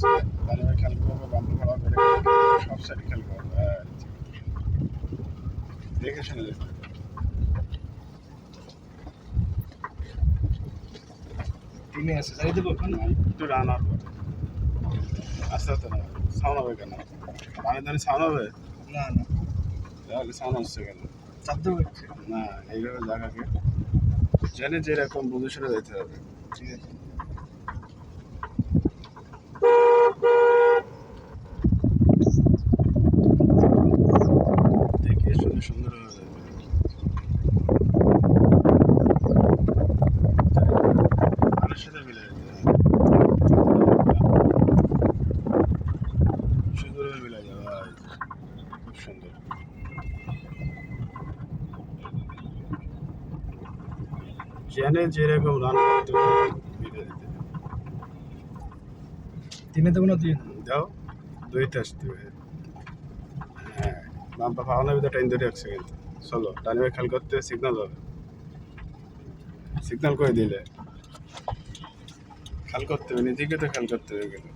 তাহলে খেয়াল করবো বাম্পা ভাড়া করে সব সাইড খেয়াল করবো। দেখে শুনে দেখতে টিমে আছে যাই দেবো একটু রান আউট করে আস্তে আস্তে না সাউন্ড হবে কেন দাঁড়িয়ে দাঁড়িয়ে সাউন্ড হবে না না তাহলে সাউন্ড হচ্ছে কেন চাপ দেবো না এইভাবে জায়গাকে জেনে যেরকম বুঝে শুনে যেতে হবে। ঠিক আছে দেখে শুনে সুন্দর হয়ে যাবে। মানুষের সাথে মিলে যেতে হবে। সুন্দরভাবে মিলে যাবে খুব সুন্দর। জেনে যেরকম রান করতে হবে মিলে যেতে হবে। তিনে দেবো না দুই দাও দুইতে আসতে হবে। হ্যাঁ বাম্পা পাওয়ানোর ভিতরে টাইম ধরে রাখছে কিন্তু চলো ডানিভাবে খেয়াল করতে সিগন্যাল হবে সিগন্যাল করে দিলে খেয়াল করতে হবে নিজেকে তো খেয়াল করতে হবে কিন্তু